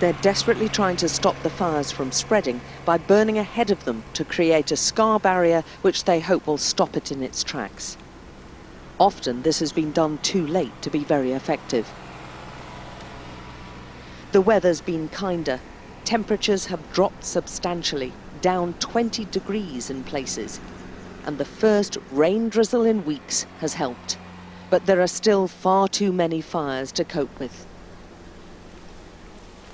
They're desperately trying to stop the fires from spreading by burning ahead of them to create a scar barrier which they hope will stop it in its tracks. Often this has been done too late to be very effective. The weather's been kinder. Temperatures have dropped substantially, down 20 degrees in places. And the first rain drizzle in weeks has helped. But there are still far too many fires to cope with.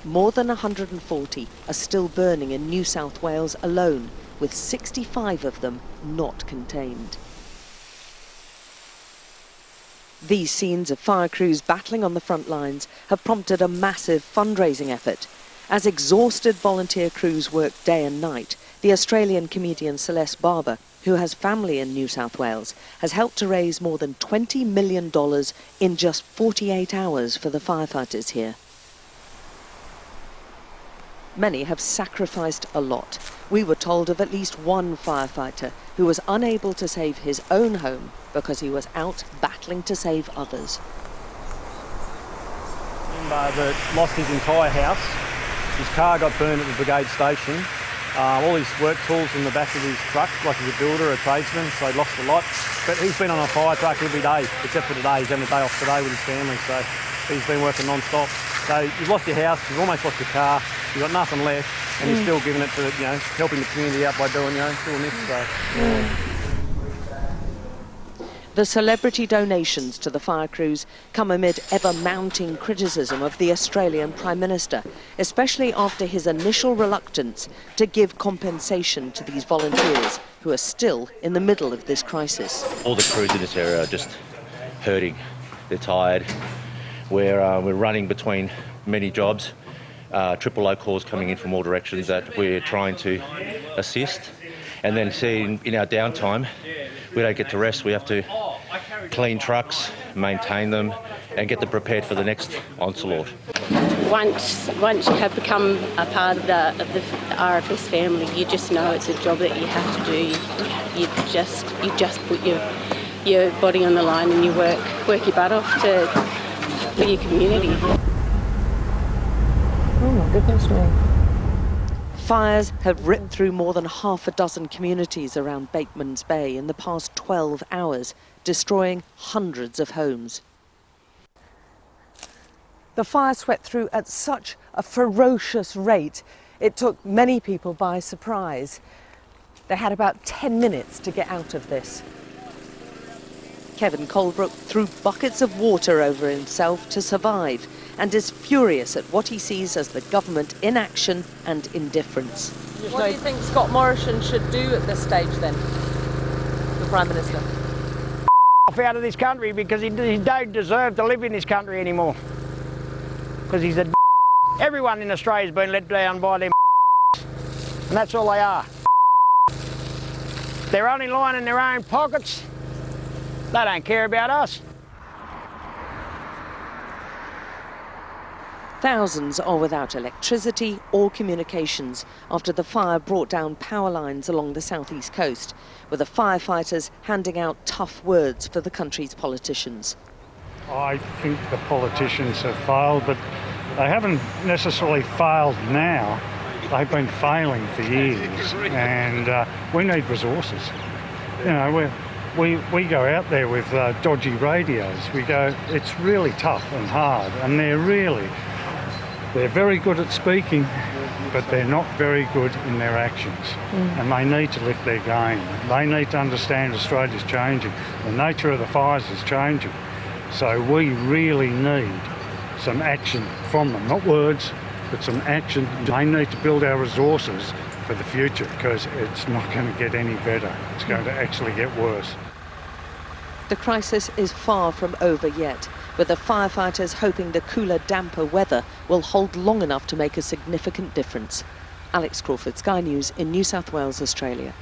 More than 140 are still burning in New South Wales alone, with 65 of them not contained. These scenes of fire crews battling on the front lines have prompted a massive fundraising effort. As exhausted volunteer crews work day and night, the Australian comedian Celeste Barber, who has family in New South Wales, has helped to raise more than $20 million in just 48 hours for the firefighters here. Many have sacrificed a lot. We were told of at least one firefighter who was unable to save his own home because he was out battling to save others. That lost his entire house. His car got burned at the brigade station. All his work tools in the back of his truck, like he's a builder, a tradesman, so he lost a lot. But he's been on a fire truck every day, except for today. He's having a day off today with his family, so he's been working non-stop. So you've lost your house, you've almost lost your car, you've got nothing left, and you're still giving it to, helping the community out by doing this. So. The celebrity donations to the fire crews come amid ever-mounting criticism of the Australian Prime Minister, especially after his initial reluctance to give compensation to these volunteers who are still in the middle of this crisis. All the crews in this area are just hurting. They're tired. We're running between many jobs, triple O calls coming in from all directions that we're trying to assist. And then seeing in our downtime, we don't get to rest. We have to clean trucks, maintain them, and get them prepared for the next onslaught. Once you have become a part of the RFS family, you just know it's a job that you have to do. You just put your body on the line and you work your butt off for your community. Oh my goodness me. Fires have ripped through more than half a dozen communities around Bateman's Bay in the past 12 hours, destroying hundreds of homes. The fire swept through at such a ferocious rate, it took many people by surprise. They had about 10 minutes to get out of this. Kevin Colebrook threw buckets of water over himself to survive and is furious at what he sees as the government inaction and indifference. What do you think Scott Morrison should do at this stage then, the Prime Minister? Off out of this country because he don't deserve to live in this country anymore. Because he's a everyone in Australia's been let down by them and that's all they are. They're only lining their own pockets. They don't care about us. Thousands are without electricity or communications after the fire brought down power lines along the southeast coast, with the firefighters handing out tough words for the country's politicians. I think the politicians have failed, but they haven't necessarily failed now. They've been failing for years, and we need resources. We go out there with dodgy radios. We go, it's really tough and hard, and they're very good at speaking, but they're not very good in their actions. And they need to lift their game. They need to understand Australia's changing. The nature of the fires is changing. So we really need some action from them, not words, but some action. They need to build our resources for the future because it's not going to get any better. It's going to actually get worse. The crisis is far from over yet, with the firefighters hoping the cooler, damper weather will hold long enough to make a significant difference. Alex Crawford, Sky News in New South Wales, Australia.